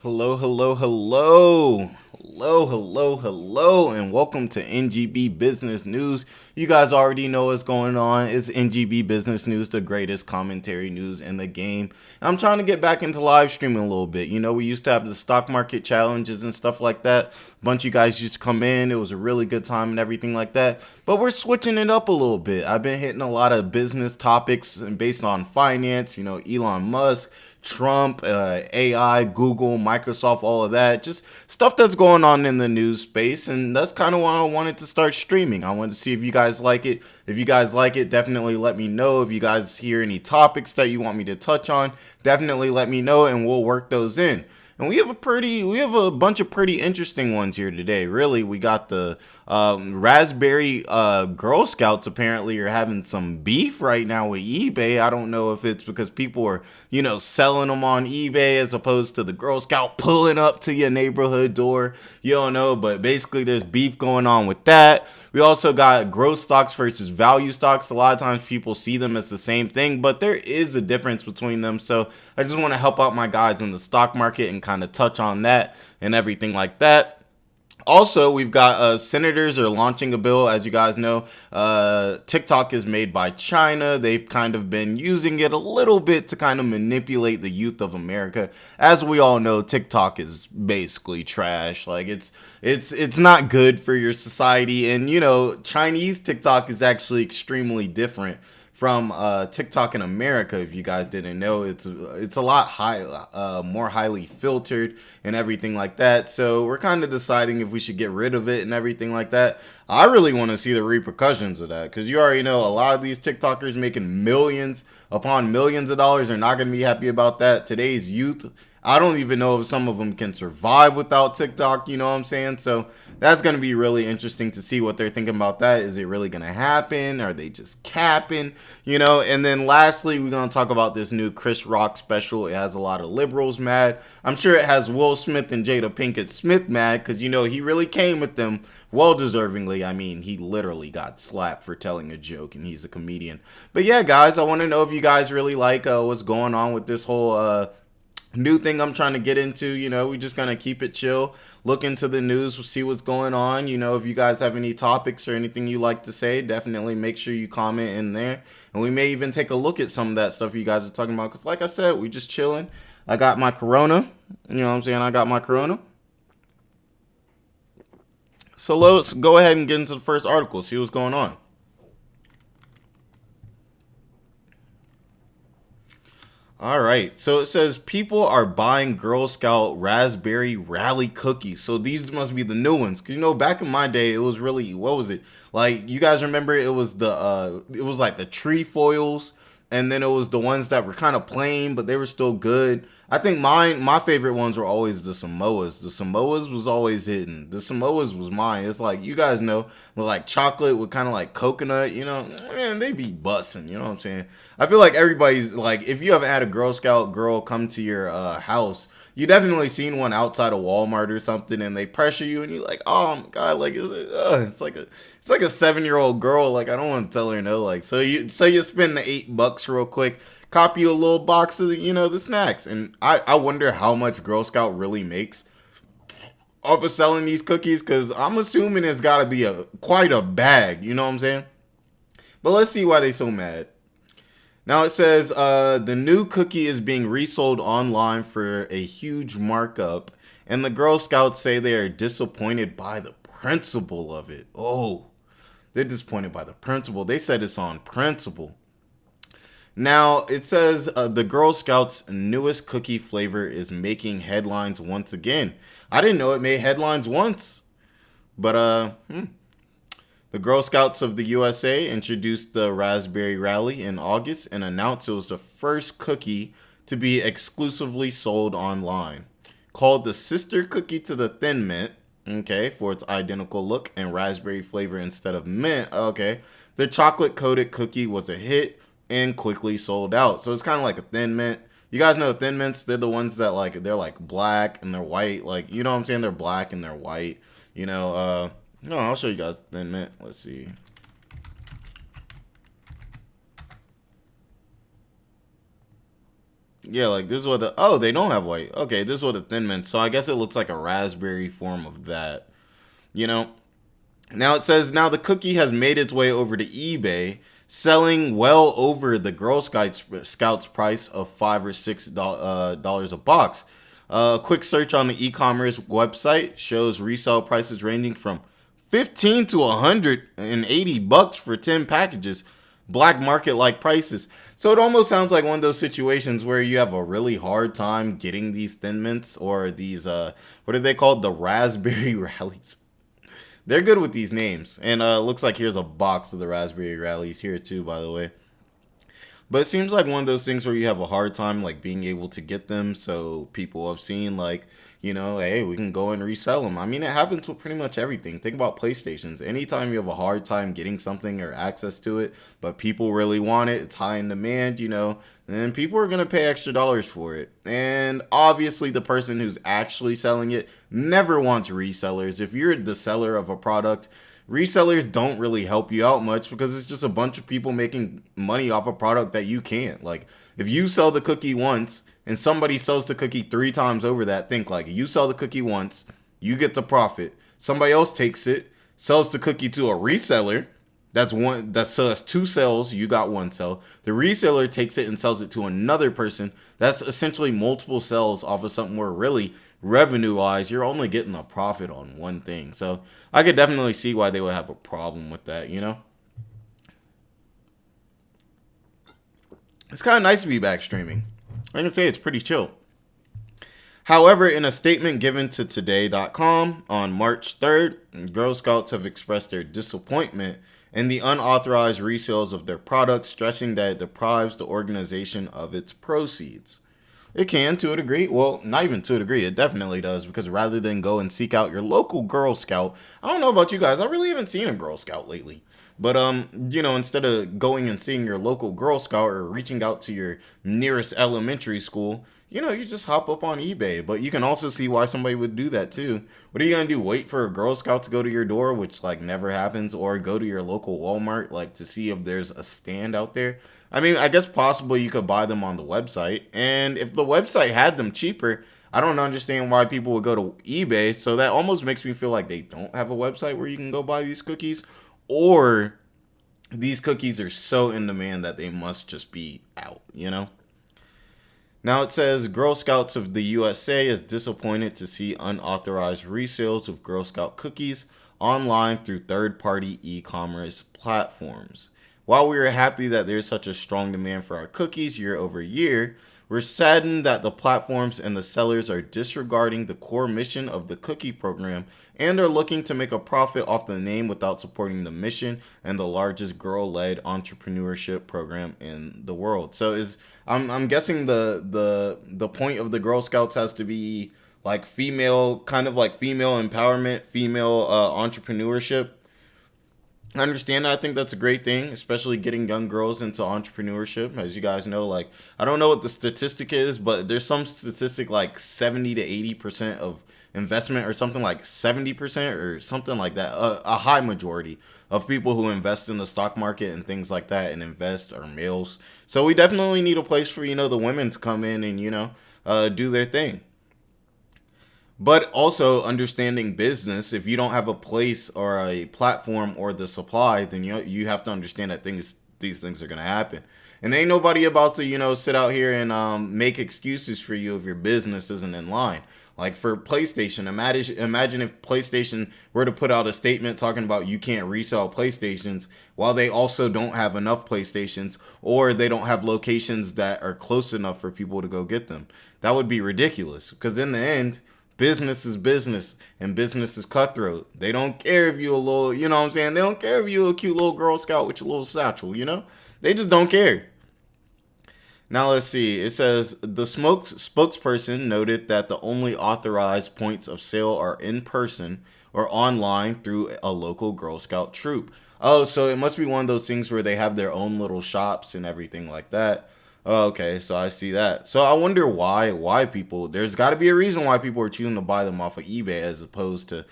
Hello, hello, hello. Hello, hello, hello, and welcome to NGB Business News. You guys already know what's going on. It's NGB Business News, the greatest commentary news in the game. I'm trying to get back into live streaming a little bit. You know, we used to have the stock market challenges and stuff like that. A bunch of you guys used to come in. It was a really good time and everything like that. But we're switching it up a little bit. I've been hitting a lot of business topics based on finance, Elon Musk, Trump, AI, Google, Microsoft, all of that. Just stuff that's going on in the news space. And that's kind of why I wanted to start streaming. I wanted to see if you guys like it. If you guys like it, definitely let me know. If you guys hear any topics that you want me to touch on, definitely let me know and we'll work those in. And we have a bunch of pretty interesting ones here today. Really, we got the Raspberry Girl Scouts apparently are having some beef right now with eBay. I don't know if it's because people are, selling them on eBay as opposed to the Girl Scout pulling up to your neighborhood door. You don't know, but basically there's beef going on with that. We also got growth stocks versus value stocks. A lot of times people see them as the same thing, but there is a difference between them. So I just want to help out my guys in the stock market and kind of touch on that and everything like that. Also, we've got senators are launching a bill. As you guys know, TikTok is made by China. They've kind of been using it a little bit to kind of manipulate the youth of America. As we all know, TikTok is basically trash. Like it's not good for your society. And Chinese TikTok is actually extremely different from TikTok in America. If you guys didn't know, it's a lot more highly filtered and everything like that. So we're kind of deciding if we should get rid of it and everything like that. I really want to see the repercussions of that because you already know a lot of these TikTokers making millions upon millions of dollars are not going to be happy about that. Today's youth, I don't even know if some of them can survive without TikTok, you know what I'm saying? So that's going to be really interesting to see what they're thinking about that. Is it really going to happen? Are they just capping? And then lastly, we're going to talk about this new Chris Rock special. It has a lot of liberals mad. I'm sure it has Will Smith and Jada Pinkett Smith mad because, he really came with them well deservingly. I mean, he literally got slapped for telling a joke and he's a comedian. But yeah, guys, I want to know if you guys really like what's going on with this whole new thing I'm trying to get into. We just gonna keep it chill, look into the news, see what's going on. If you guys have any topics or anything you like to say, definitely make sure you comment in there, and we may even take a look at some of that stuff you guys are talking about, because like I said, we just chilling. I got my corona, you know what I'm saying? I got my corona. So let's go ahead and get into the first article, see what's going on. All right, so it says people are buying Girl Scout Raspberry Rally cookies. So these must be the new ones, because back in my day, it was really, what was it? Like, you guys remember it was it was like the tree foils, and then it was the ones that were kind of plain, but they were still good. I think my favorite ones were always the Samoas. The Samoas was always hidden. The Samoas was mine. It's like, you guys know, with like chocolate with kind of like coconut, man, they be busting, you know what I'm saying? I feel like everybody's like, if you haven't had a Girl Scout girl come to your house, you definitely seen one outside of Walmart or something, and they pressure you, and you're like, oh my god, like it's like a 7-year-old girl. Like, I don't want to tell her no. Like, so you spend the $8 real quick, copy a little box of the snacks, and I wonder how much Girl Scout really makes off of selling these cookies, because I'm assuming it's got to be quite a bag. You know what I'm saying? But let's see why they so mad. Now it says the new cookie is being resold online for a huge markup, and the Girl Scouts say they are disappointed by the principle of it. Oh, they're disappointed by the principle. They said it's on principle. Now it says the Girl Scouts' newest cookie flavor is making headlines once again. I didn't know it made headlines once, but the Girl Scouts of the USA introduced the Raspberry Rally in August and announced it was the first cookie to be exclusively sold online. Called the sister cookie to the Thin Mint, okay, for its identical look and raspberry flavor instead of mint, okay, the chocolate-coated cookie was a hit and quickly sold out. So it's kind of like a Thin Mint. You guys know Thin Mints, they're the ones that, like, they're like black and they're white. Like, you know what I'm saying? They're black and they're white. No, I'll show you guys Thin Mint. Let's see. Yeah, like this is what the oh they don't have white. Okay, this is what the Thin Mints. So I guess it looks like a raspberry form of that. You know. Now it says now the cookie has made its way over to eBay, selling well over the Girl Scouts price of $5 or $6 a box. A quick search on the e-commerce website shows resale prices ranging from 15 to $180 for 10 packages, black market like prices. So it almost sounds like one of those situations where you have a really hard time getting these Thin Mints or these what are they called, the raspberry rallies. They're good with these names. And looks like here's a box of the raspberry rallies here too, by the way. But it seems like one of those things where you have a hard time like being able to get them. So people have seen like, you know, hey, we can go and resell them. I mean, it happens with pretty much everything. Think about PlayStations. Anytime you have a hard time getting something or access to it, but people really want it, it's high in demand, you know, then people are going to pay extra dollars for it. And obviously the person who's actually selling it never wants resellers. If you're the seller of a product, resellers don't really help you out much because it's just a bunch of people making money off a product that you can't. Like, if you sell the cookie once and somebody sells the cookie 3 times over that, think like you sell the cookie once, you get the profit. Somebody else takes it, sells the cookie to a reseller. That's 2 sales, you got 1 sell. The reseller takes it and sells it to another person. That's essentially multiple sales off of something where really revenue wise you're only getting a profit on one thing. So I could definitely see why they would have a problem with that, you know. It's kind of nice to be back streaming. I can say it's pretty chill. However, in a statement given to today.com on March 3rd, Girl Scouts have expressed their disappointment in the unauthorized resales of their products, stressing that it deprives the organization of its proceeds. It can, to a degree. Well, not even to a degree. It definitely does, because rather than go and seek out your local Girl Scout, I don't know about you guys, I really haven't seen a Girl Scout lately. But, you know, instead of going and seeing your local Girl Scout or reaching out to your nearest elementary school, you know, you just hop up on eBay. But you can also see why somebody would do that, too. What are you going to do? Wait for a Girl Scout to go to your door, which, like, never happens, or go to your local Walmart, like, to see if there's a stand out there? I mean, I guess possibly you could buy them on the website. And if the website had them cheaper, I don't understand why people would go to eBay. So that almost makes me feel like they don't have a website where you can go buy these cookies. Or these cookies are so in demand that they must just be out, you know? Now it says Girl Scouts of the USA is disappointed to see unauthorized resales of Girl Scout cookies online through third-party e-commerce platforms. While we are happy that there's such a strong demand for our cookies year over year, we're saddened that the platforms and the sellers are disregarding the core mission of the cookie program and are looking to make a profit off the name without supporting the mission and the largest girl-led entrepreneurship program in the world. So I'm guessing the point of the Girl Scouts has to be like female, kind of like female empowerment, female entrepreneurship. I understand. I think that's a great thing, especially getting young girls into entrepreneurship. As you guys know, like, I don't know what the statistic is, but there's some statistic like 70 to 80% of investment or something like 70% or something like that. A high majority of people who invest in the stock market and things like that and invest are males. So we definitely need a place for, you know, the women to come in and, you know, do their thing. But also understanding business, if you don't have a place or a platform or the supply, then you have to understand that these things are going to happen. And ain't nobody about to, you know, sit out here and make excuses for you if your business isn't in line. Like for PlayStation, imagine if PlayStation were to put out a statement talking about you can't resell PlayStations while they also don't have enough PlayStations or they don't have locations that are close enough for people to go get them. That would be ridiculous, because in the end, business is business, and business is cutthroat. They don't care if you a little, you know what I'm saying? They don't care if you a cute little Girl Scout with your little satchel, you know? They just don't care. Now let's see. It says the spokesperson noted that the only authorized points of sale are in person or online through a local Girl Scout troop. Oh, so it must be one of those things where they have their own little shops and everything like that. Oh, okay, so I see that. So I wonder why people. There's got to be a reason why people are choosing to buy them off of eBay as opposed to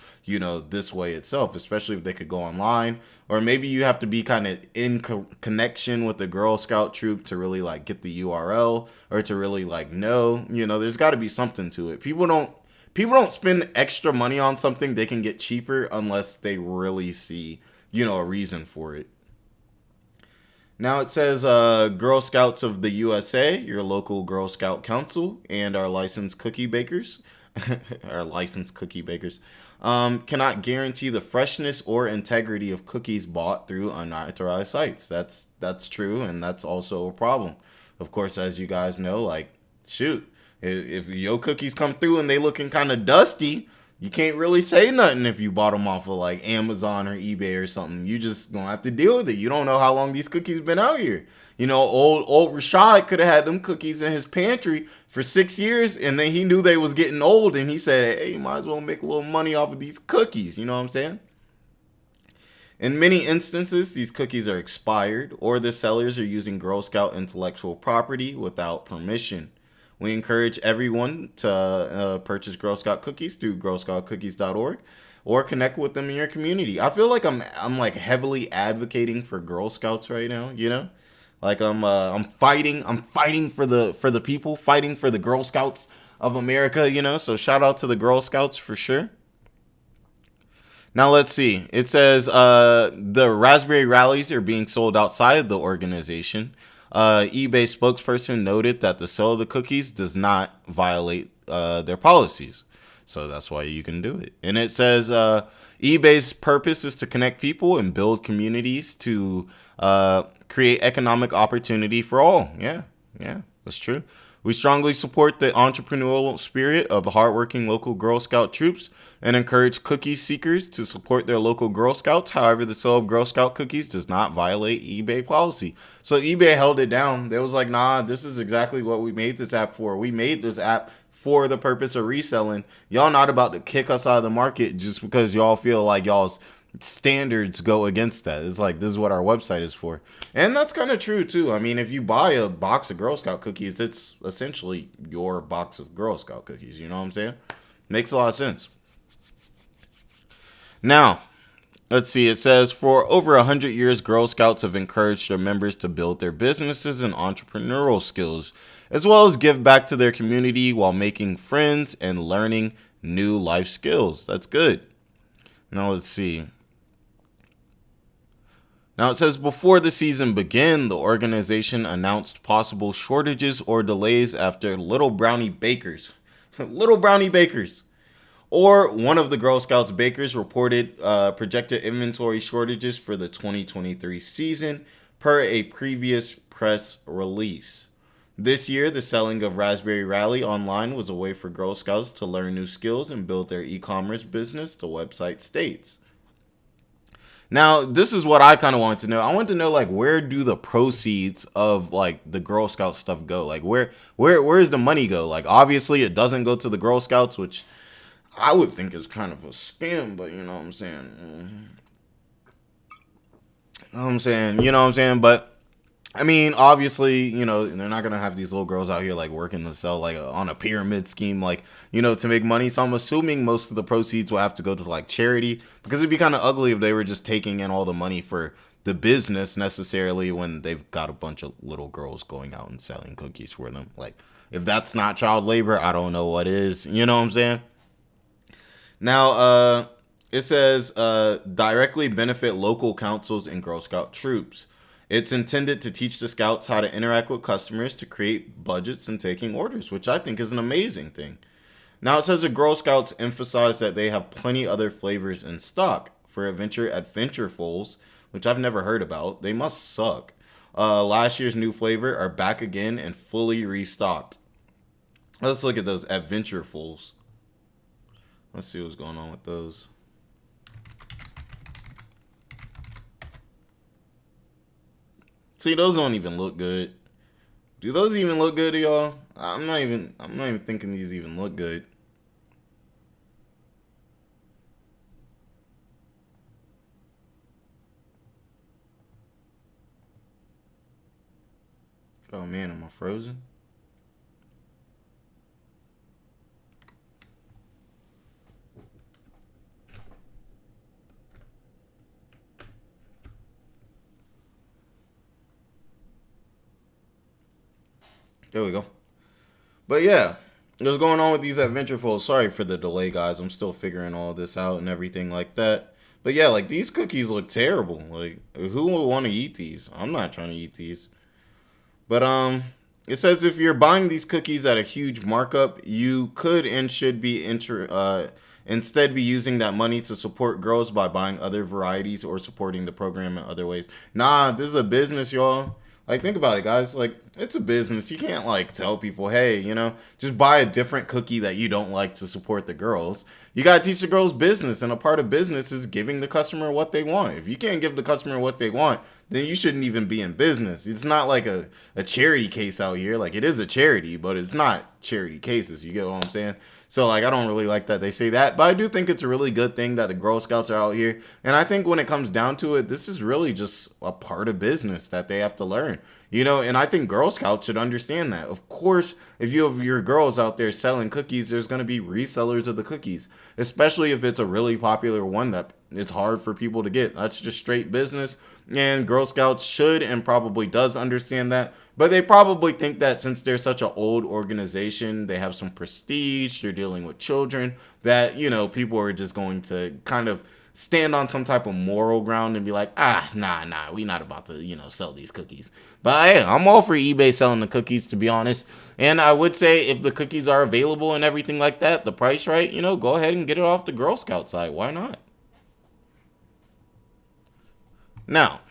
this way itself. Especially if they could go online, or maybe you have to be kind of in connection with the Girl Scout troop to really like get the URL or to really like know. There's got to be something to it. People don't spend extra money on something they can get cheaper unless they really see a reason for it. Now it says Girl Scouts of the USA, your local Girl Scout council, and our licensed cookie bakers, our licensed cookie bakers, cannot guarantee the freshness or integrity of cookies bought through unauthorized sites. That's true, and that's also a problem. Of course, as you guys know, like, shoot, if your cookies come through and they looking kind of dusty, you can't really say nothing if you bought them off of like Amazon or eBay or something. You just gonna have to deal with it. You don't know how long these cookies been out here. Old Rashad could have had them cookies in his pantry for 6 years, and then he knew they was getting old, and he said, "Hey, you might as well make a little money off of these cookies." You know what I'm saying? In many instances, these cookies are expired, or the sellers are using Girl Scout intellectual property without permission. We encourage everyone to purchase Girl Scout cookies through girlscoutcookies.org or connect with them in your community. I feel like I'm like heavily advocating for Girl Scouts right now, Like I'm fighting for the people, fighting for the Girl Scouts of America, So shout out to the Girl Scouts for sure. Now let's see. It says the raspberry rallies are being sold outside the organization. eBay spokesperson noted that the sale of the cookies does not violate their policies. So that's why you can do it. And it says eBay's purpose is to connect people and build communities to create economic opportunity for all. Yeah, that's true. We strongly support the entrepreneurial spirit of the hardworking local Girl Scout troops and encourage cookie seekers to support their local Girl Scouts. However, the sale of Girl Scout cookies does not violate eBay policy. So eBay held it down. They was like, nah, this is exactly what we made this app for. We made this app for the purpose of reselling. Y'all not about to kick us out of the market just because y'all feel like y'all's standards go against that. It's like, this is what our website is for. And that's kind of true too. I mean, if you buy a box of Girl Scout cookies, it's essentially your box of Girl Scout cookies. You know what I'm saying? Makes a lot of sense. Now, let's see. It says, for over 100 years, Girl Scouts have encouraged their members to build their businesses and entrepreneurial skills, as well as give back to their community while making friends and learning new life skills. That's good. Now, let's see. Now it says, before the season began, the organization announced possible shortages or delays after Little Brownie Bakers, Little Brownie Bakers, or one of the Girl Scouts bakers reported projected inventory shortages for the 2023 season per a previous press release. This year, the selling of Raspberry Rally online was a way for Girl Scouts to learn new skills and build their e-commerce business, the website states. Now, this is what I kind of wanted to know. I want to know, like, where do the proceeds of like the Girl Scout stuff go? Like, where's the money go? Like, obviously, it doesn't go to the Girl Scouts, which I would think is kind of a scam. But you know what I'm saying? You know what I'm saying? But I mean, obviously, they're not gonna have these little girls out here like working to sell like on a pyramid scheme, like to make money. So I'm assuming most of the proceeds will have to go to like charity, because it'd be kind of ugly if they were just taking in all the money for the business necessarily when they've got a bunch of little girls going out and selling cookies for them. Like, if that's not child labor, I don't know what is. You know what I'm saying? Now, it says directly benefit local councils and Girl Scout troops. It's intended to teach the Scouts how to interact with customers, to create budgets and taking orders, which I think is an amazing thing. Now it says the Girl Scouts emphasize that they have plenty other flavors in stock. For Adventurefuls, which I've never heard about, they must suck. Last year's new flavor are back again and fully restocked. Let's look at those Adventurefuls. Let's see what's going on with those. See, those don't even look good. Do those even look good to y'all? I'm not even thinking these even look good. Oh man, am I frozen? There we go. But yeah, what's going on with these adventurefuls? Sorry for the delay, guys. I'm still figuring all this out and everything like that. But yeah, like these cookies look terrible. Like, who would want to eat these? I'm not trying to eat these. But it says if you're buying these cookies at a huge markup, you could and should be instead be using that money to support girls by buying other varieties or supporting the program in other ways. Nah, this is a business, y'all. Like, think about it, guys. Like, it's a business. You can't like tell people, hey, just buy a different cookie that you don't like to support the girls. You gotta teach the girls business, and a part of business is giving the customer what they want. If you can't give the customer what they want, then you shouldn't even be in business. It's not like a charity case out here. Like, it is a charity, but it's not charity cases. You get what I'm saying? So, like, I don't really like that they say that. But I do think it's a really good thing that the Girl Scouts are out here. And I think when it comes down to it, this is really just a part of business that they have to learn. And I think Girl Scouts should understand that. Of course, if you have your girls out there selling cookies, there's going to be resellers of the cookies, especially if it's a really popular one that it's hard for people to get. That's just straight business. And Girl Scouts should and probably does understand that. But they probably think that since they're such an old organization, they have some prestige, they're dealing with children, that, people are just going to kind of stand on some type of moral ground and be like, nah, we not about to, sell these cookies. But hey, I'm all for eBay selling the cookies, to be honest. And I would say if the cookies are available and everything like that, the price right, go ahead and get it off the Girl Scout site. Why not? Now,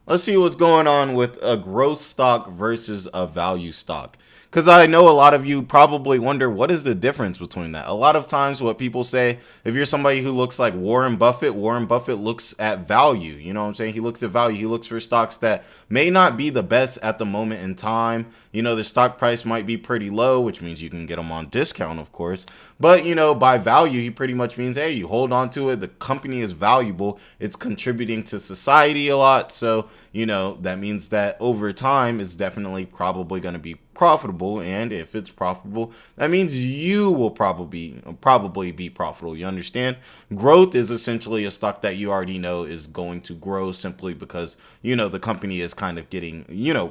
let's see what's going on with a growth stock versus a value stock. Because I know a lot of you probably wonder, what is the difference between that? A lot of times what people say, if you're somebody who looks like Warren Buffett looks at value. You know what I'm saying? He looks at value. He looks for stocks that may not be the best at the moment in time. The stock price might be pretty low, which means you can get them on discount, of course. But, by value, he pretty much means, hey, you hold on to it. The company is valuable. It's contributing to society a lot. So, that means that over time it's definitely probably going to be profitable. And if it's profitable, that means you will probably be profitable. You understand? Growth is essentially a stock that you already know is going to grow simply because, the company is kind of getting,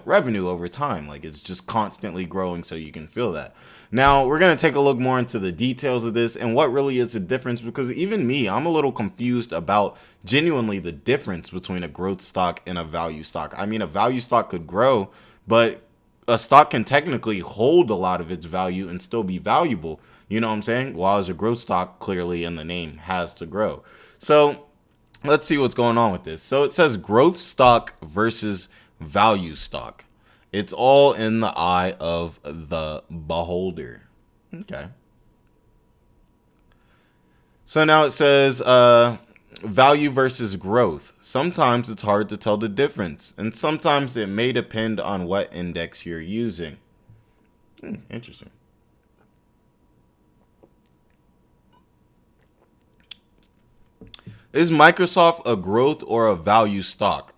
revenue over time. Like, it's just constantly growing, so you can feel that. Now, we're going to take a look more into the details of this and what really is the difference, because even me, I'm a little confused about genuinely the difference between a growth stock and a value stock. I mean, a value stock could grow, but a stock can technically hold a lot of its value and still be valuable. You know what I'm saying? While as a growth stock, clearly in the name, has to grow. So let's see what's going on with this. So it says growth stock versus value stock. It's all in the eye of the beholder. Okay. So now it says value versus growth. Sometimes it's hard to tell the difference, and sometimes it may depend on what index you're using. Interesting. Is Microsoft a growth or a value stock?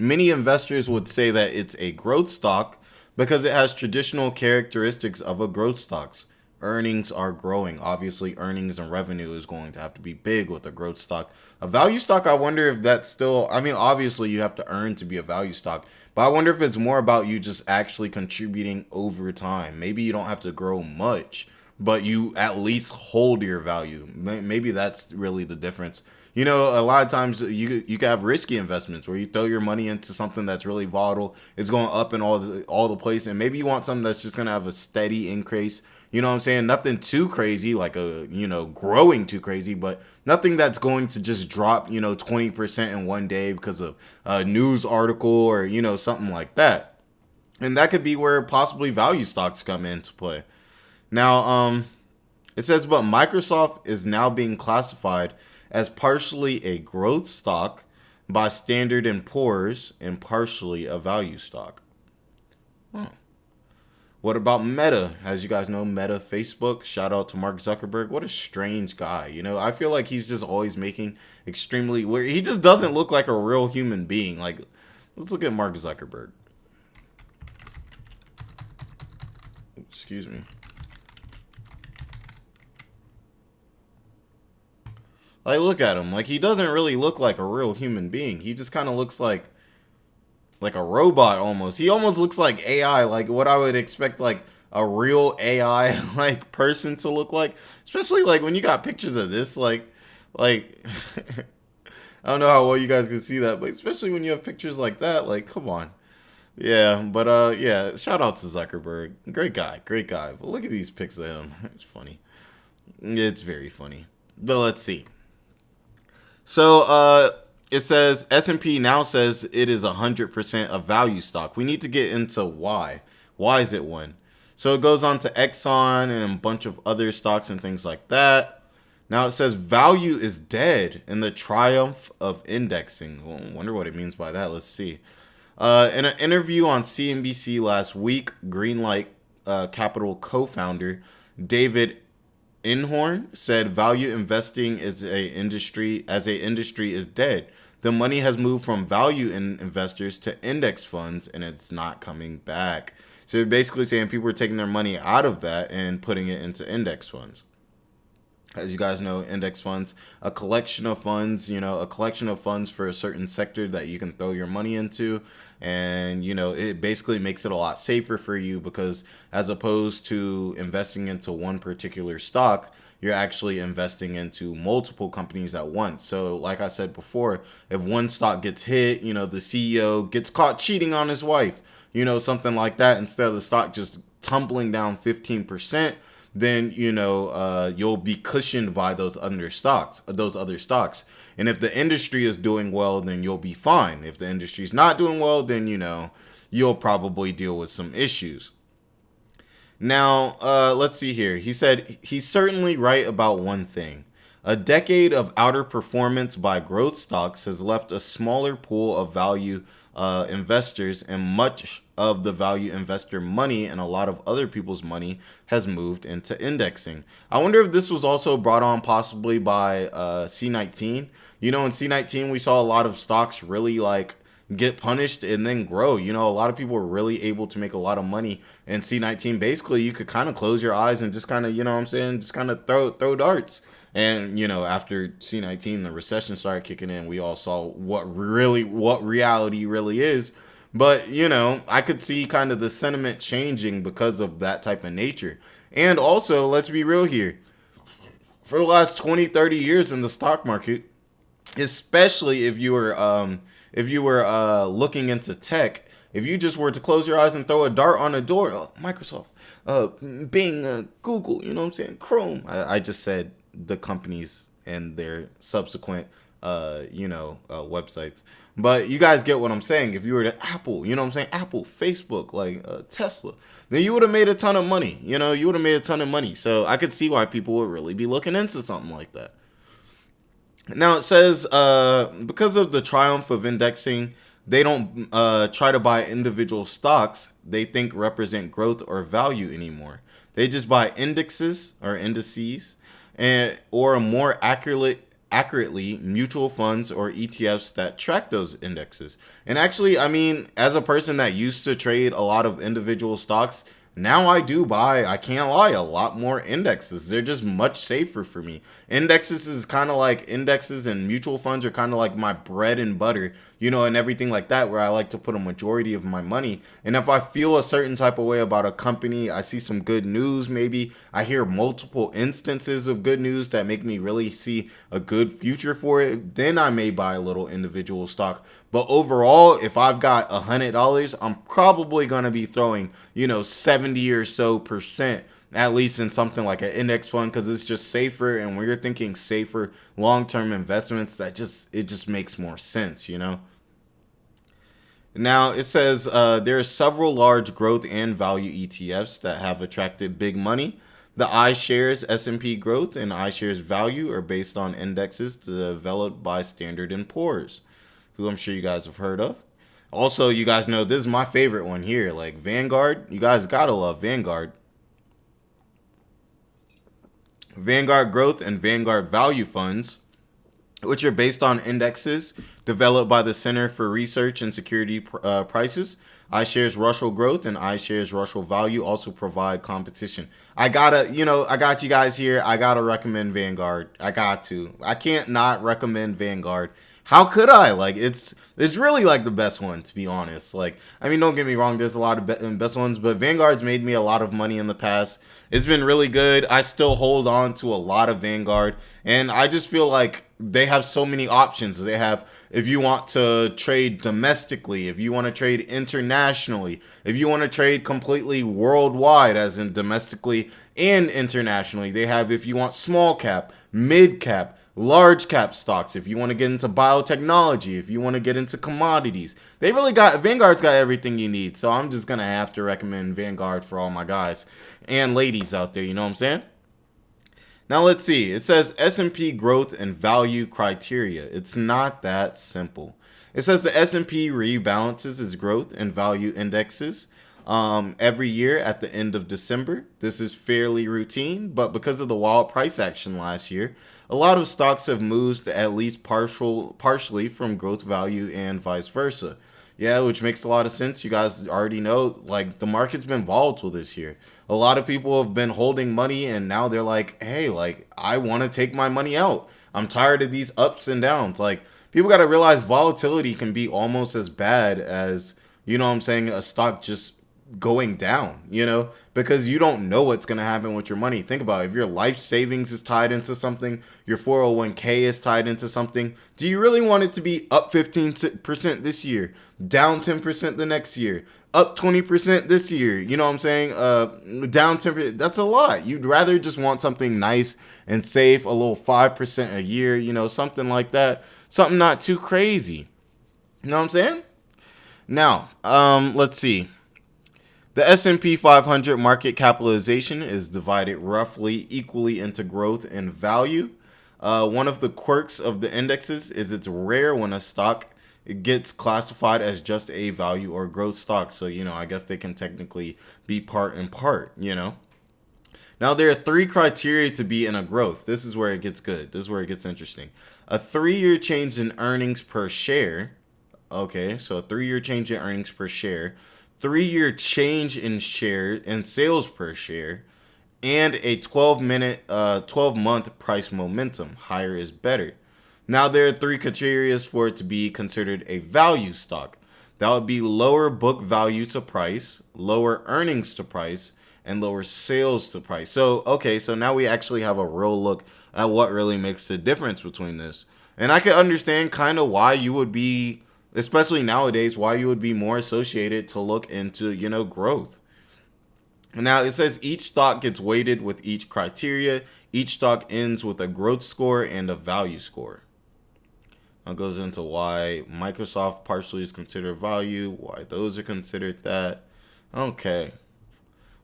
Many investors would say that it's a growth stock because it has traditional characteristics of a growth stock's. Earnings are growing. Obviously, earnings and revenue is going to have to be big with a growth stock. A value stock, I wonder if that's still, I mean, obviously you have to earn to be a value stock, but I wonder if it's more about you just actually contributing over time. Maybe you don't have to grow much, but you at least hold your value. Maybe that's really the difference. A lot of times you can have risky investments where you throw your money into something that's really volatile. It's going up in all the place, and maybe you want something that's just going to have a steady increase. You know what I'm saying? Nothing too crazy, like growing too crazy, but nothing that's going to just drop, 20% in one day because of a news article or, something like that. And that could be where possibly value stocks come into play. Now, it says, but Microsoft is now being classified as partially a growth stock by Standard & Poor's and partially a value stock. What about Meta? As you guys know, Meta, Facebook. Shout out to Mark Zuckerberg. What a strange guy. I feel like he's just always making extremely weird. He just doesn't look like a real human being. Like, let's look at Mark Zuckerberg. Excuse me. Like, look at him. Like, he doesn't really look like a real human being. He just kind of looks like a robot almost. He almost looks like AI, like what I would expect like a real AI like person to look like. Especially like when you got pictures of this, like I don't know how well you guys can see that, but especially when you have pictures like that, like come on. Yeah, but yeah, shout out to Zuckerberg. Great guy, great guy. But look at these pics of him. It's funny. It's very funny. But let's see. So it says S&P now says it is 100% a value stock. We need to get into why. Why is it one? So it goes on to Exxon and a bunch of other stocks and things like that. Now it says value is dead in the triumph of indexing. Well, I wonder what it means by that. Let's see. In an interview on CNBC last week, Greenlight Capital co-founder David Inhorn said value investing is a industry is dead. The money has moved from value investors to index funds and it's not coming back. So they're basically saying people are taking their money out of that and putting it into index funds. As you guys know, index funds, a collection of funds, a collection of funds for a certain sector that you can throw your money into. And, it basically makes it a lot safer for you because as opposed to investing into one particular stock, you're actually investing into multiple companies at once. So like I said before, if one stock gets hit, the CEO gets caught cheating on his wife, something like that, instead of the stock just tumbling down 15%, then you'll be cushioned by those other stocks. And if the industry is doing well, then you'll be fine. If the industry is not doing well, then you'll probably deal with some issues. Now, let's see here. He said he's certainly right about one thing. A decade of outer performance by growth stocks has left a smaller pool of value investors, and much of the value investor money and a lot of other people's money has moved into indexing. I wonder if this was also brought on possibly by C19. In C19 we saw a lot of stocks really get punished and then grow. A lot of people were really able to make a lot of money in C19. Basically, you could kind of close your eyes and just kind of, just kind of throw darts. And, after C19, the recession started kicking in, we all saw what reality really is. But, I could see kind of the sentiment changing because of that type of nature. And also, let's be real here. For the last 20, 30 years in the stock market, especially if you were looking into tech, if you just were to close your eyes and throw a dart on a door, Microsoft, Bing, Google, Chrome. I just said the companies and their subsequent websites, but you guys get what I'm saying. If you were to Apple, Apple, Facebook, Tesla, then you would have made a ton of money. You would have made a ton of money. So I could see why people would really be looking into something like that. Now it says because of the triumph of indexing, they don't try to buy individual stocks they think represent growth or value anymore. They just buy indices, or more accurately mutual funds or ETFs that track those indexes. And actually, as a person that used to trade a lot of individual stocks, now I do buy, I can't lie, a lot more indexes. They're just much safer for me. Indexes and mutual funds are kind of like my bread and butter, and everything like that, where I like to put a majority of my money. And if I feel a certain type of way about a company, I see some good news, maybe I hear multiple instances of good news that make me really see a good future for it, then I may buy a little individual stock. But overall, if I've got $100, I'm probably going to be throwing, 70 or so percent, at least in something like an index fund, because it's just safer. And when you're thinking safer long-term investments, it just makes more sense, Now, it says there are several large growth and value ETFs that have attracted big money. The iShares S&P Growth and iShares Value are based on indexes developed by Standard & Poor's, who I'm sure you guys have heard of. Also, you guys know this is my favorite one here, like Vanguard. You guys gotta love Vanguard. Vanguard Growth and Vanguard Value funds which are based on indexes developed by the Center for Research and Security Prices. iShares Russell Growth and iShares Russell Value also provide competition. I got you guys here. I gotta recommend Vanguard. I got to. I can't not recommend Vanguard. How could I? Like, it's really like the best one, to be honest. Like, I mean, don't get me wrong, there's a lot of best ones, but Vanguard's made me a lot of money in the past. It's been really good. I still hold on to a lot of Vanguard, and I just feel like they have so many options. They have, if you want to trade domestically, if you want to trade internationally, if you want to trade completely worldwide, as in domestically and internationally. They have, if you want small cap, mid cap, large cap stocks, if you want to get into biotechnology, if you want to get into commodities. Vanguard's got everything you need. So I'm just going to have to recommend Vanguard for all my guys and ladies out there. You know what I'm saying? Now let's see. It says S&P growth and value criteria. It's not that simple. It says the S&P rebalances its growth and value indexes every year at the end of December. This is fairly routine, but because of the wild price action last year, a lot of stocks have moved at least partially from growth value and vice versa. Yeah, which makes a lot of sense. You guys already know, like, the market's been volatile this year. A lot of people have been holding money, and now they're like, hey, like, I want to take my money out. I'm tired of these ups and downs. Like, people got to realize volatility can be almost as bad as, you know what I'm saying, a stock just going down, because you don't know what's going to happen with your money. Think about it. If your life savings is tied into something, your 401k is tied into something, do you really want it to be up 15% this year, down 10% the next year, up 20% this year? You know what I'm saying? Down 10%. That's a lot. You'd rather just want something nice and safe, a little 5% a year, something like that. Something not too crazy. You know what I'm saying? Now, let's see. The S&P 500 market capitalization is divided roughly equally into growth and value. One of the quirks of the indexes is it's rare when a stock gets classified as just a value or growth stock. So, I guess they can technically be part and part. Now, there are 3 criteria to be in a growth. This is where it gets good. This is where it gets interesting. A 3-year change in earnings per share. Okay, so a 3-year change in earnings per share. 3-year change in share and sales per share, and a 12-month price momentum. Higher is better. Now, there are 3 criteria for it to be considered a value stock. That would be lower book value to price, lower earnings to price, and lower sales to price. So, okay, so now we actually have a real look at what really makes the difference between this. And I can understand kind of why you would be, especially nowadays, why you would be more associated to look into, growth. Now, it says each stock gets weighted with each criteria. Each stock ends with a growth score and a value score. It goes into why Microsoft partially is considered value, why those are considered that. Okay.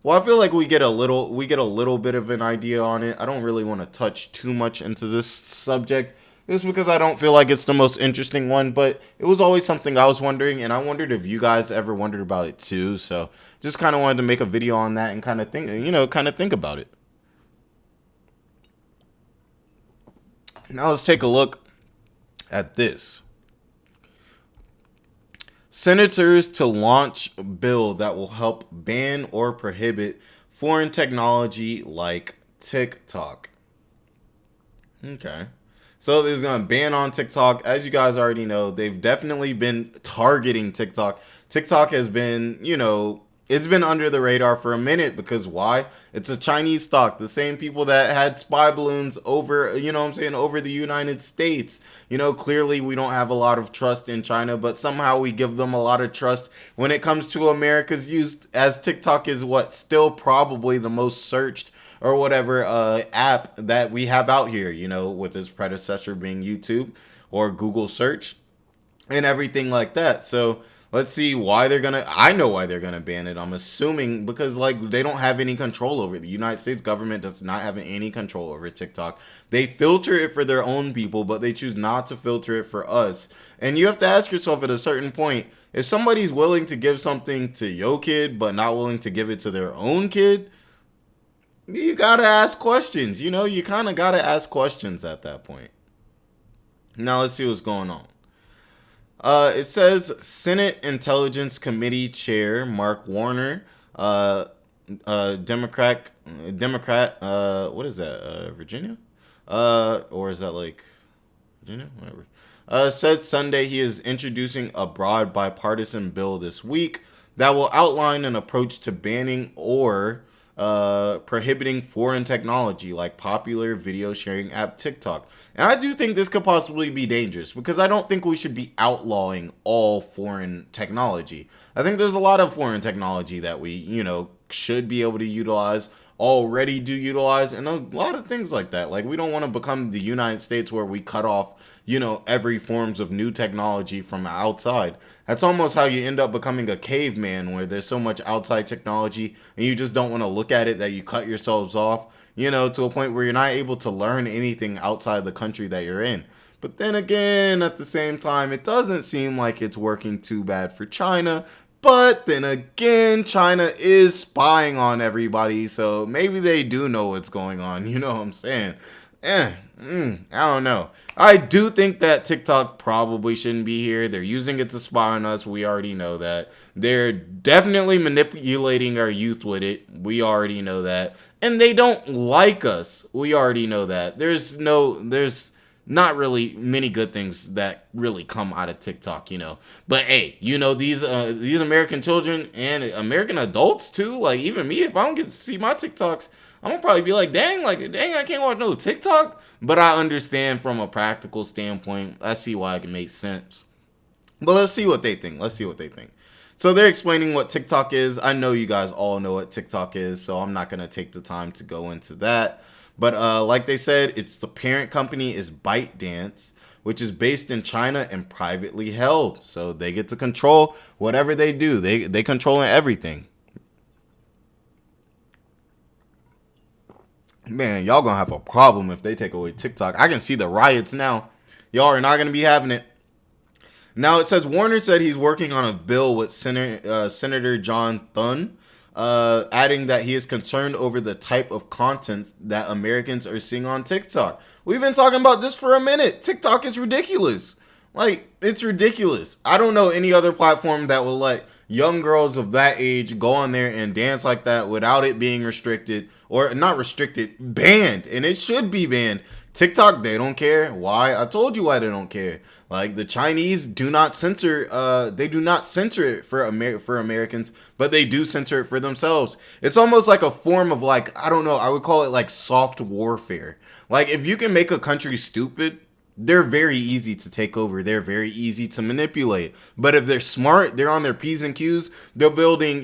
Well, I feel like we get a little bit of an idea on it. I don't really want to touch too much into this subject, just because I don't feel like it's the most interesting one, but it was always something I was wondering, and I wondered if you guys ever wondered about it too. So just kind of wanted to make a video on that and kind of think about it. Now let's take a look at this. Senators to launch a bill that will help ban or prohibit foreign technology like TikTok. Okay. So there's going to ban on TikTok. As you guys already know, they've definitely been targeting TikTok. TikTok has been, it's been under the radar for a minute, because why? It's a Chinese stock. The same people that had spy balloons over, over the United States. Clearly we don't have a lot of trust in China, but somehow we give them a lot of trust when it comes to America's use, as TikTok is still probably the most searched or whatever app that we have out here, with its predecessor being YouTube or Google search and everything like that. So let's see why I know why they're gonna ban it. I'm assuming because they don't have any control over it. The United States government does not have any control over TikTok. They filter it for their own people, but they choose not to filter it for us. And you have to ask yourself at a certain point, if somebody's willing to give something to your kid but not willing to give it to their own kid, you gotta ask questions. You kind of gotta ask questions at that point. Now let's see what's going on. It says Senate Intelligence Committee Chair Mark Warner, Democrat, what is that? Virginia, or is that like Virginia? Whatever. Said Sunday he is introducing a broad bipartisan bill this week that will outline an approach to banning or prohibiting foreign technology like popular video sharing app TikTok. And I do think this could possibly be dangerous because I don't think we should be outlawing all foreign technology. I think there's a lot of foreign technology that we, should be able to utilize, already do utilize, and a lot of things like that. Like, we don't want to become the United States where we cut off, every forms of new technology from outside. That's almost how you end up becoming a caveman, where there's so much outside technology and you just don't want to look at it that you cut yourselves off, to a point where you're not able to learn anything outside the country that you're in. But then again, at the same time, it doesn't seem like it's working too bad for China. But then again, China is spying on everybody, so maybe they do know what's going on. You know what I'm saying? I don't know. I do think that TikTok probably shouldn't be here. They're using it to spy on us. We already know that. They're definitely manipulating our youth with it. We already know that. And they don't like us. We already know that. There's not really many good things that really come out of TikTok, But hey, these American children and American adults too, like even me, if I don't get to see my TikToks, I'm gonna probably be like, dang, I can't watch no TikTok. But I understand from a practical standpoint, I see why it can make sense. But let's see what they think. So they're explaining what TikTok is. I know you guys all know what TikTok is, so I'm not gonna take the time to go into that. But like they said, it's the parent company is ByteDance, which is based in China and privately held. So they get to control whatever they do. They control everything. Man, y'all gonna have a problem if they take away TikTok. I can see the riots now. Y'all are not gonna be having it. Now it says Warner said he's working on a bill with Senator John Thune, adding that he is concerned over the type of content that Americans are seeing on TikTok. We've been talking about this for a minute. TikTok is ridiculous. Like, it's ridiculous. I don't know any other platform that will let young girls of that age go on there and dance like that without it being restricted, or not restricted, banned. And it should be banned. TikTok, they don't care. Why? I told you why they don't care. Like, the Chinese do not censor, they do not censor it for Americans, but they do censor it for themselves. It's almost like a form of, like, I don't know, I would call it like soft warfare. Like, if you can make a country stupid, they're very easy to take over. They're very easy to manipulate. But if they're smart, they're on their P's and Q's, they're building,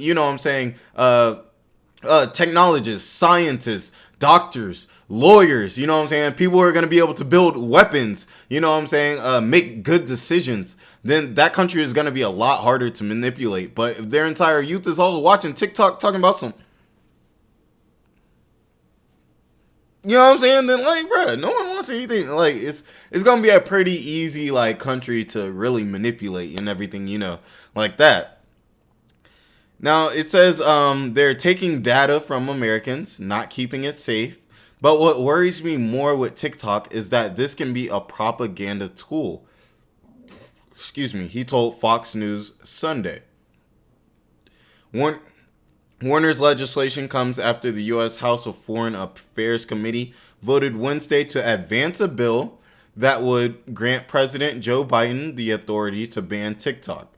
technologists, scientists, doctors, lawyers, people who are going to be able to build weapons, make good decisions, then that country is going to be a lot harder to manipulate. But if their entire youth is all watching TikTok talking about some, then like, bro, no one wants anything. Like, it's going to be a pretty easy, like, country to really manipulate and everything, like that. Now, it says they're taking data from Americans, not keeping it safe. But what worries me more with TikTok is that this can be a propaganda tool. He told Fox News Sunday. Warner's legislation comes after the U.S. House of Foreign Affairs Committee voted Wednesday to advance a bill that would grant President Joe Biden the authority to ban TikTok.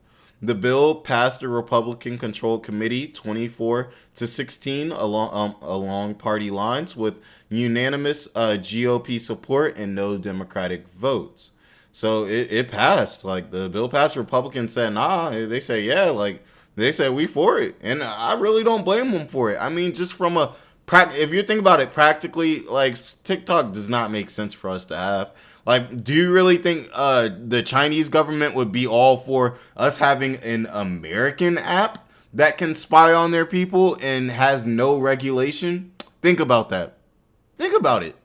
The bill passed a Republican-controlled committee 24-16 along party lines with unanimous GOP support and no Democratic votes. So it passed. Like, the bill passed. Republicans said, nah. They say, yeah. Like, they said, we for it. And I really don't blame them for it. I mean, just from if you think about it practically, like, TikTok does not make sense for us to have. Like, do you really think the Chinese government would be all for us having an American app that can spy on their people and has no regulation? Think about that. Think about it.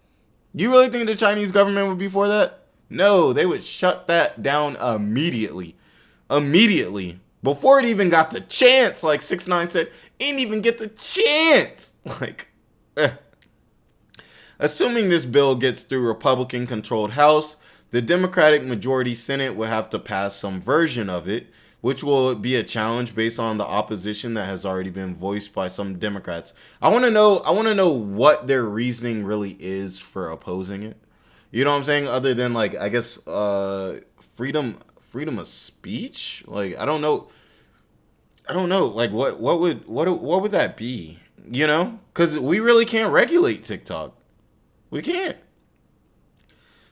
You really think the Chinese government would be for that? No, they would shut that down immediately. Immediately. Before it even got the chance, like 6ix9ine said, it didn't even get the chance. Like, Assuming this bill gets through Republican-controlled House, the The Democratic majority Senate would have to pass some version of it, which will be a challenge based on the opposition that has already been voiced by some Democrats. I want to know what their reasoning really is for opposing it. You know what I'm saying? Other than, like, I guess freedom of speech? Like, I don't know. Like, what would that be? You know? Cuz we really can't regulate TikTok. We can't.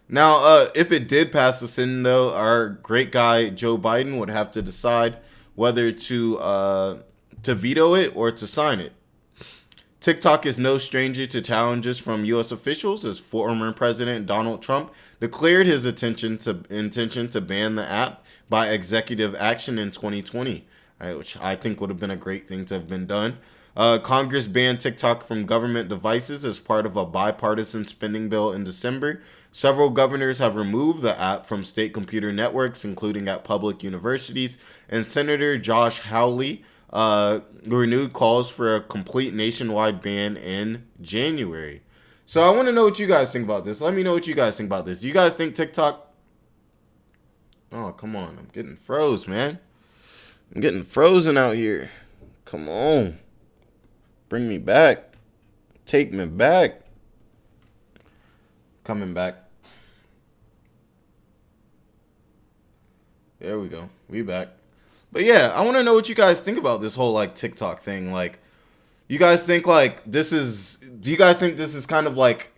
Now, if it did pass the Senate, though, our great guy Joe Biden would have to decide whether to veto it or to sign it. TikTok is no stranger to challenges from U.S. officials, as former President Donald Trump declared his intention to ban the app by executive action in 2020, which I think would have been a great thing to have been done. Congress banned TikTok from government devices as part of a bipartisan spending bill in December. Several governors have removed the app from state computer networks, including at public universities, and Senator Josh Hawley renewed calls for a complete nationwide ban in January. So I want to know what you guys think about this. Let me know what you guys think about this. You guys think TikTok... Oh, come on. I'm getting froze, man. I'm getting frozen out here. Come on. Bring me back. Take me back. Coming back. There we go. We back. But yeah, I want to know what you guys think about this whole, like, TikTok thing. Like, you guys think, like, do you guys think this is kind of, like,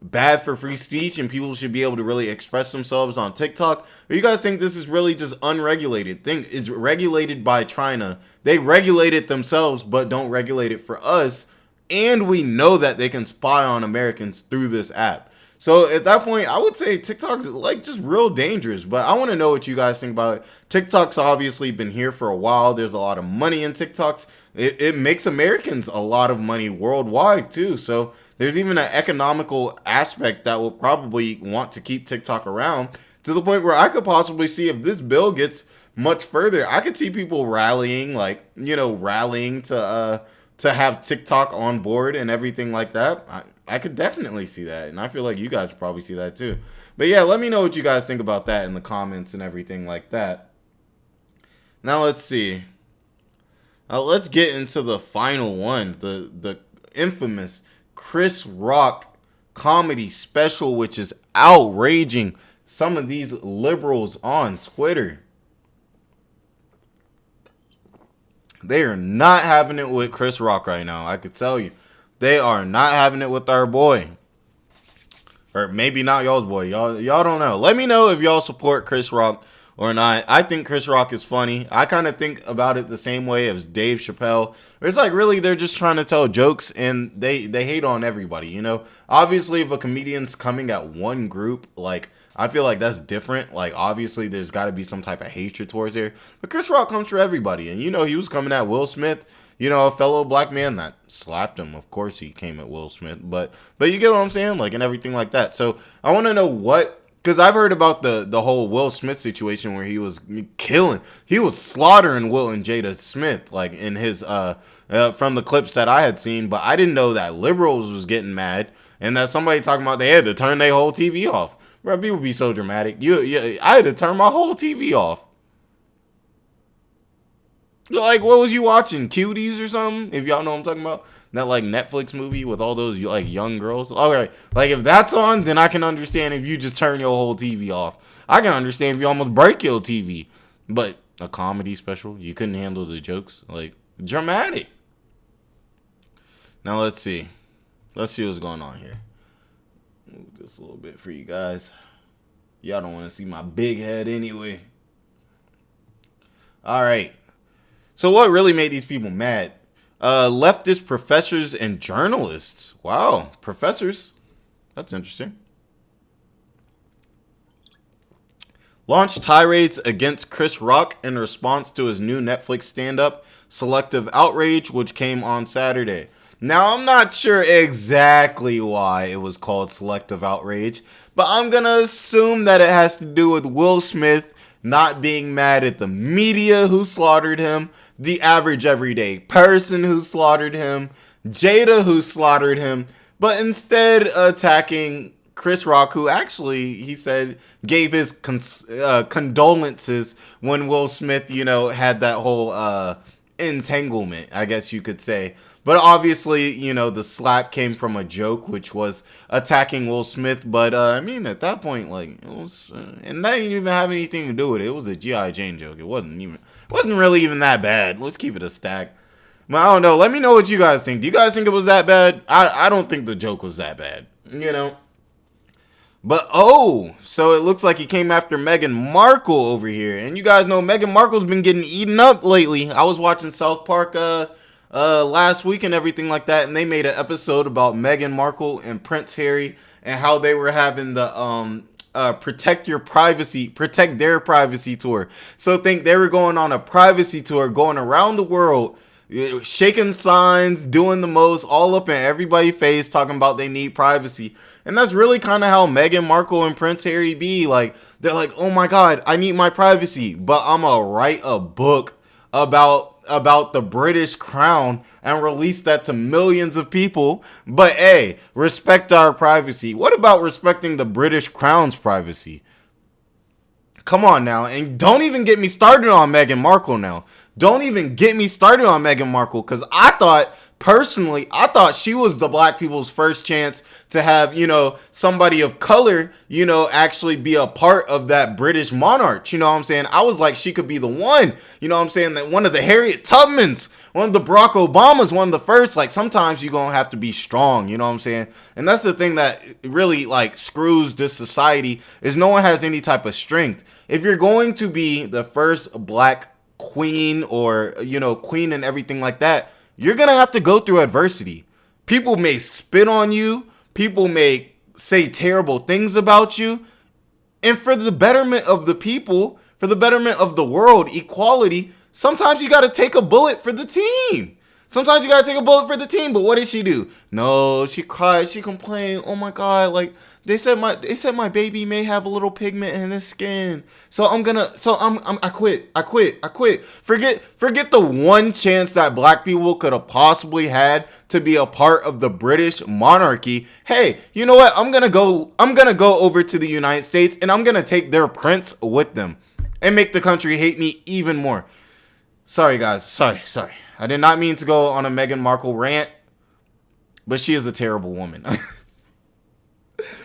bad for free speech and people should be able to really express themselves on TikTok? Or you guys think this is really just unregulated? Think it's regulated by China. They regulate it themselves, but don't regulate it for us. And we know that they can spy on Americans through this app. So at that point, I would say TikTok's, like, just real dangerous. But I want to know what you guys think about it. TikTok's obviously been here for a while. There's a lot of money in TikToks. It makes Americans a lot of money worldwide too. So there's even an economical aspect that will probably want to keep TikTok around, to the point where I could possibly see, if this bill gets much further, I could see people rallying to have TikTok on board and everything like that. I could definitely see that, and I feel like you guys probably see that too. But yeah, let me know what you guys think about that in the comments and everything like that. Now let's see. Let's get into the final one, the infamous Chris Rock comedy special, which is outraging some of these liberals on Twitter. They are not having it with Chris Rock right now. I could tell you. They are not having it with our boy. Or maybe not y'all's boy. Y'all don't know. Let me know if y'all support Chris Rock or not. I think Chris Rock is funny. I kind of think about it the same way as Dave Chappelle. It's like, really, they're just trying to tell jokes and they hate on everybody, you know? Obviously, if a comedian's coming at one group, like, I feel like that's different. Like, obviously, there's got to be some type of hatred towards there. But Chris Rock comes for everybody. And, you know, he was coming at Will Smith, you know, a fellow black man that slapped him. Of course, he came at Will Smith. But you get what I'm saying? Like, and everything like that. So, I want to know because I've heard about the whole Will Smith situation where he was slaughtering Will and Jada Smith, like, in his, from the clips that I had seen. But I didn't know that liberals was getting mad and that somebody talking about they had to turn their whole TV off. Bro, people be so dramatic. I had to turn my whole TV off. Like, what was you watching? Cuties or something? If y'all know what I'm talking about. That, like, Netflix movie with all those, like, young girls. Alright, like, if that's on, then I can understand if you just turn your whole TV off. I can understand if you almost break your TV. But a comedy special, you couldn't handle the jokes. Like, dramatic. Now, let's see. Let's see what's going on here. Move this a little bit for you guys. Y'all don't want to see my big head anyway. Alright. So what really made these people mad? Leftist professors and journalists. Wow, professors. That's interesting. Launched tirades against Chris Rock in response to his new Netflix stand-up, Selective Outrage, which came on Saturday. Now, I'm not sure exactly why it was called Selective Outrage, but I'm going to assume that it has to do with Will Smith not being mad at the media who slaughtered him, the average everyday person who slaughtered him, Jada who slaughtered him, but instead attacking Chris Rock, who actually, he said, gave his condolences when Will Smith, had that whole entanglement, I guess you could say. But obviously, the slap came from a joke, which was attacking Will Smith. But I mean, at that point, like, it was, and that didn't even have anything to do with it. It was a G.I. Jane joke. It wasn't really even that bad. Let's keep it a stack. But I don't know. Let me know what you guys think. Do you guys think it was that bad? I don't think the joke was that bad. But so it looks like he came after Meghan Markle over here. And you guys know Meghan Markle's been getting eaten up lately. I was watching South Park last week and everything like that, and they made an episode about Meghan Markle and Prince Harry and how they were having the protect their privacy tour. So think they were going on a privacy tour, going around the world, shaking signs, doing the most, all up in everybody's face, talking about they need privacy. And that's really kind of how Meghan Markle and Prince Harry be. Like, they're like, oh my God, I need my privacy, but I'm gonna write a book about the British crown and release that to millions of people. But hey, respect our privacy. What about respecting the British crown's privacy? Come on now. And don't even get me started on Meghan Markle now. Don't even get me started on Meghan Markle, because I thought she was the black people's first chance to have, somebody of color, actually be a part of that British monarch. You know what I'm saying? I was like, she could be the one, that one of the Harriet Tubmans, one of the Barack Obamas, one of the first. Like, sometimes you're going to have to be strong, you know what I'm saying? And that's the thing that really, like, screws this society, is no one has any type of strength. If you're going to be the first black queen or, queen and everything like that, you're going to have to go through adversity. People may spit on you. People may say terrible things about you. And for the betterment of the people, for the betterment of the world, equality, sometimes you got to take a bullet for the team. But what did she do? No, she cried. She complained. Oh my God. Like, they said my baby may have a little pigment in his skin. I quit. Forget the one chance that black people could have possibly had to be a part of the British monarchy. Hey, you know what? I'm going to go over to the United States, and I'm going to take their prince with them and make the country hate me even more. Sorry guys. Sorry. I did not mean to go on a Meghan Markle rant, but she is a terrible woman.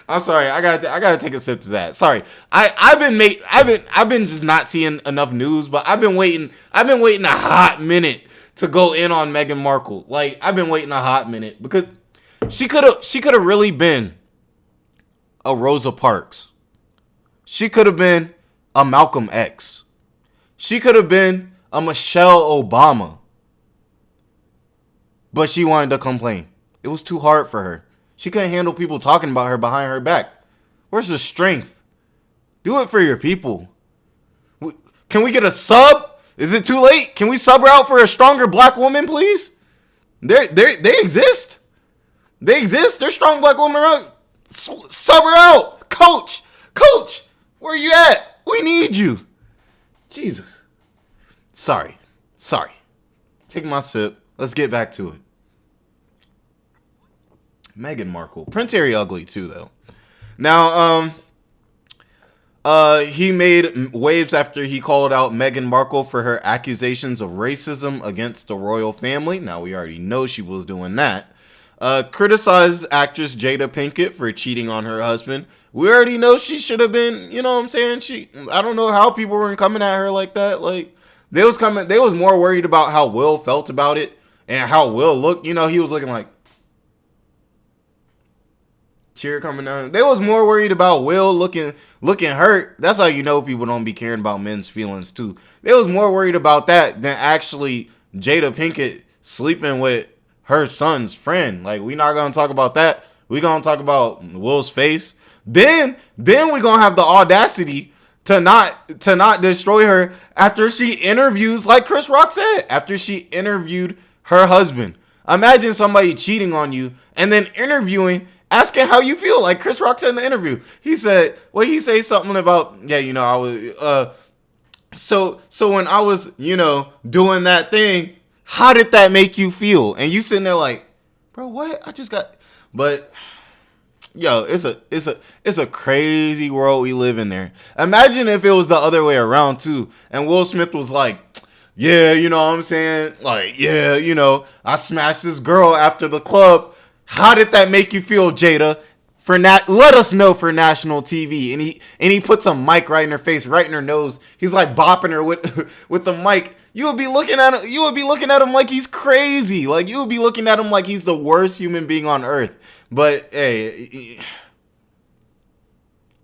I'm sorry. I gotta take a sip to that. Sorry. I've been just not seeing enough news, but I've been waiting a hot minute to go in on Meghan Markle. Like, I've been waiting a hot minute because she could have really been a Rosa Parks. She could have been a Malcolm X. She could have been a Michelle Obama. But she wanted to complain. It was too hard for her. She couldn't handle people talking about her behind her back. Where's the strength? Do it for your people. Can we get a sub? Is it too late? Can we sub her out for a stronger black woman, please? They exist. They exist. There's strong black women around. Sub her out. Coach, where you at? We need you. Jesus. Sorry. Take my sip. Let's get back to it. Meghan Markle. Prince Harry ugly too, though. Now, he made waves after he called out Meghan Markle for her accusations of racism against the royal family. Now, we already know she was doing that. Criticized actress Jada Pinkett for cheating on her husband. We already know she should have been, you know what I'm saying? I don't know how people were coming at her like that. Like, they was more worried about how Will felt about it. And how Will looked, he was looking like tear coming down. They was more worried about Will looking hurt. That's how you know people don't be caring about men's feelings too. They was more worried about that than actually Jada Pinkett sleeping with her son's friend. Like, we not gonna talk about that. We gonna talk about Will's face. Then we gonna have the audacity to not destroy her after she interviews, like Chris Rock said, after she interviewed her husband. Imagine somebody cheating on you and then interviewing, asking how you feel. Like Chris Rock said in the interview, he said, he say something about, I was, so when I was, doing that thing, how did that make you feel? And you sitting there like, bro, what? But Yo, it's a crazy world we live in there. Imagine if it was the other way around too, and Will Smith was like, yeah, you know what I'm saying? Like, yeah, you know, I smashed this girl after the club. How did that make you feel, Jada? Let us know for national TV. And he puts a mic right in her face, right in her nose. He's like bopping her with with the mic. You would be looking at him. You would be looking at him like he's crazy. Like you would be looking at him like he's the worst human being on earth. But hey,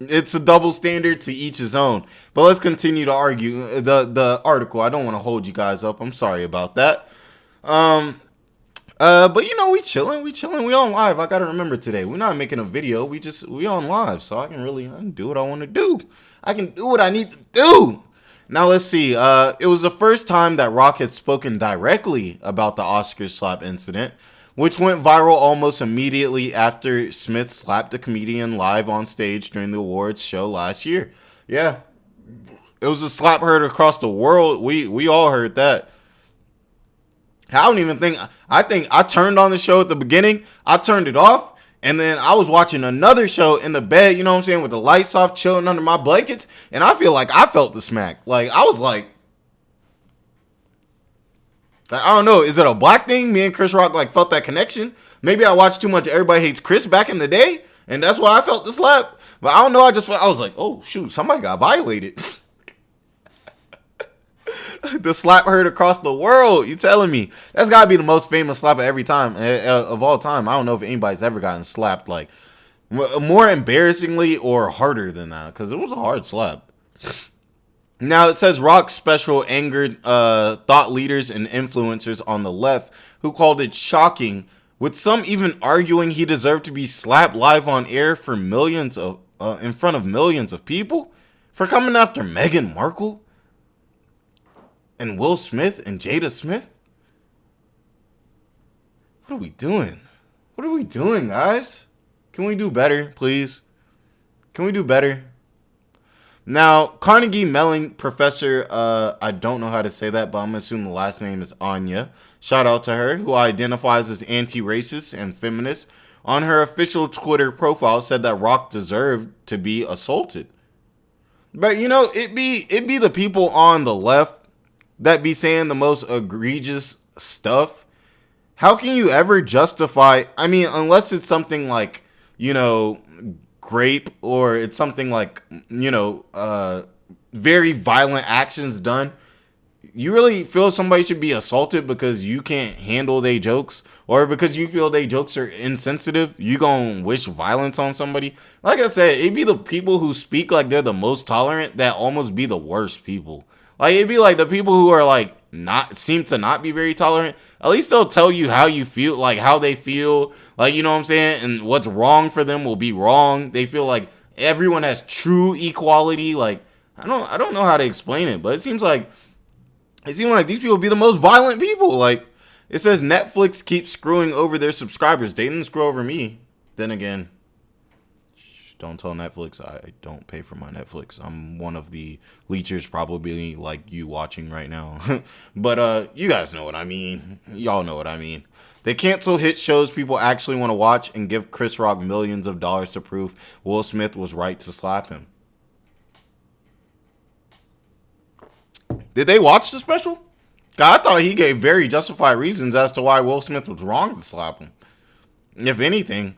it's a double standard, to each his own. But let's continue to argue the article. I don't want to hold you guys up. I'm sorry about that. But you know, we chilling, we on live. I gotta remember today, we're not making a video. We on live, so I can do what I want to do. I can do what I need to do. Now let's see. It was the first time that Rock had spoken directly about the Oscar slap incident, which went viral almost immediately after Smith slapped a comedian live on stage during the awards show last year. Yeah, it was a slap heard across the world. We all heard that. I don't even think, I think I turned on the show at the beginning. I turned it off. And then I was watching another show in the bed, you know what I'm saying, with the lights off, chilling under my blankets. And I feel like I felt the smack. Like, I was like, I don't know. Is it a black thing? Me and Chris Rock like felt that connection. Maybe I watched too much Everybody Hates Chris back in the day. And that's why I felt the slap. But I don't know. I was like, oh, shoot, somebody got violated. The slap heard across the world. You telling me? That's got to be the most famous slap of all time. I don't know if anybody's ever gotten slapped like more embarrassingly or harder than that, because it was a hard slap. Now it says Rock's special angered thought leaders and influencers on the left, who called it shocking, with some even arguing he deserved to be slapped live on air for in front of millions of people for coming after Meghan Markle and Will Smith and Jada Smith. What are we doing? What are we doing, guys? Can we do better, please? Can we do better? Now, Carnegie Mellon professor, I don't know how to say that, but I'm assuming the last name is Anya. Shout out to her, who identifies as anti-racist and feminist. On her official Twitter profile, said that Rock deserved to be assaulted. But you know, it be the people on the left that be saying the most egregious stuff. How can you ever justify, I mean, unless it's something like, you know, grape, or it's something like, you know, very violent actions done. You really feel somebody should be assaulted because you can't handle their jokes, or because you feel their jokes are insensitive? You gonna wish violence on somebody? Like I said, it'd be the people who speak like they're the most tolerant that almost be the worst people. Like, it'd be like the people who are like seem to not be very tolerant. At least they'll tell you how you feel, like how they feel, like, you know what I'm saying, and what's wrong for them will be wrong. They feel like everyone has true equality. Like, I don't know how to explain it, but it seems like these people be the most violent people. Like, it says Netflix keeps screwing over their subscribers. They didn't screw over me. Then again, don't tell Netflix I don't pay for my Netflix. I'm one of the leechers, probably like you watching right now. But you guys know what I mean. Y'all know what I mean. They cancel hit shows people actually want to watch and give Chris Rock millions of dollars to prove Will Smith was right to slap him. Did they watch the special? God, I thought he gave very justified reasons as to why Will Smith was wrong to slap him. If anything,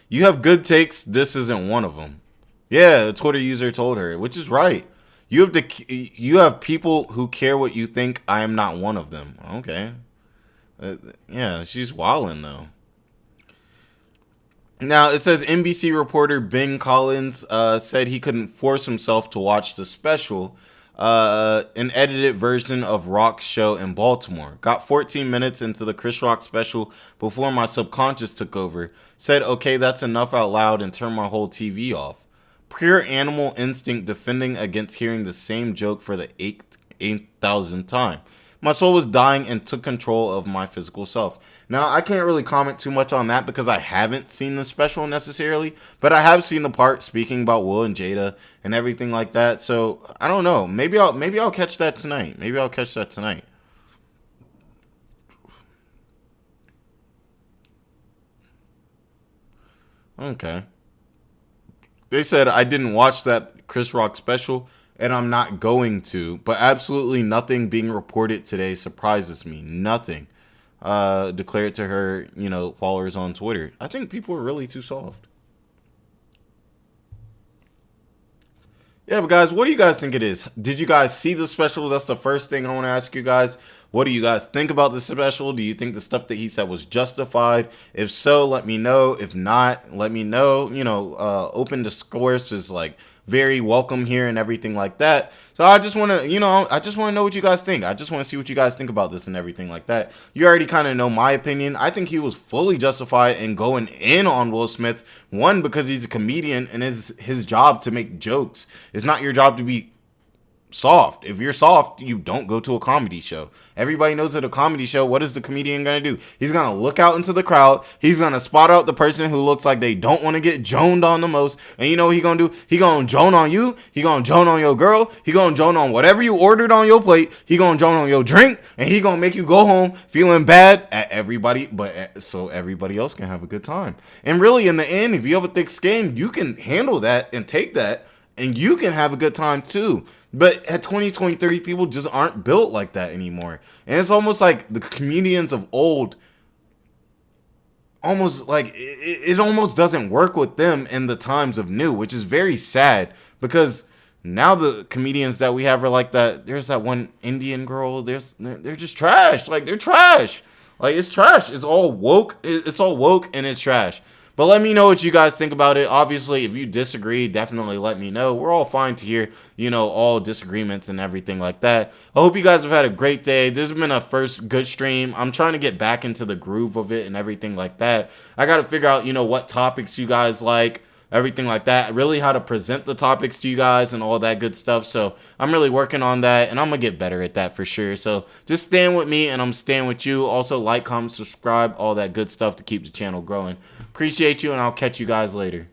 you have good takes, this isn't one of them. Yeah, a Twitter user told her, which is right. You have people who care what you think. I am not one of them. Okay. Yeah, she's wildin' though. Now, it says NBC reporter Ben Collins said he couldn't force himself to watch the special, an edited version of Rock's show in Baltimore. Got 14 minutes into the Chris Rock special before my subconscious took over. Said, okay, that's enough out loud, and turned my whole TV off. Pure animal instinct defending against hearing the same joke for the 8,000th time. My soul was dying and took control of my physical self. Now, I can't really comment too much on that because I haven't seen the special necessarily, but I have seen the part speaking about Will and Jada and everything like that. So I don't know. Maybe I'll catch that tonight. Okay. They said I didn't watch that Chris Rock special, and I'm not going to. But absolutely nothing being reported today surprises me. Nothing. Declared to her, followers on Twitter. I think people are really too soft. Yeah, but guys, what do you guys think it is? Did you guys see the special? That's the first thing I want to ask you guys. What do you guys think about the special? Do you think the stuff that he said was justified? If so, let me know. If not, let me know. Open discourse is like very welcome here and everything like that. So I just want to, I just want to know what you guys think. I just want to see what you guys think about this and everything like that. You already kind of know my opinion. I think he was fully justified in going in on Will Smith. One, because he's a comedian and it's his job to make jokes. It's not your job to be soft. If you're soft, you don't go to a comedy show. Everybody knows at a comedy show, what is the comedian going to do? He's going to look out into the crowd. He's going to spot out the person who looks like they don't want to get joned on the most. And you know what he going to do? He going to jone on you. He going to jone on your girl. He going to jone on whatever you ordered on your plate. He going to jone on your drink. And he going to make you go home feeling bad at everybody, but so everybody else can have a good time. And really, in the end, if you have a thick skin, you can handle that and take that. And you can have a good time too. But at 2023, people just aren't built like that anymore. And it's almost like the comedians of old, almost like it almost doesn't work with them in the times of new, which is very sad because now the comedians that we have are like that. There's that one Indian girl. They're just trash. Like, they're trash. Like, it's trash. It's all woke. It's all woke and it's trash. But let me know what you guys think about it. Obviously, if you disagree, definitely let me know. We're all fine to hear, all disagreements and everything like that. I hope you guys have had a great day. This has been a first good stream. I'm trying to get back into the groove of it and everything like that. I got to figure out, what topics you guys like, everything like that. Really how to present the topics to you guys and all that good stuff. So I'm really working on that, and I'm going to get better at that for sure. So just stand with me, and I'm staying with you. Also, like, comment, subscribe, all that good stuff to keep the channel growing. Appreciate you, and I'll catch you guys later.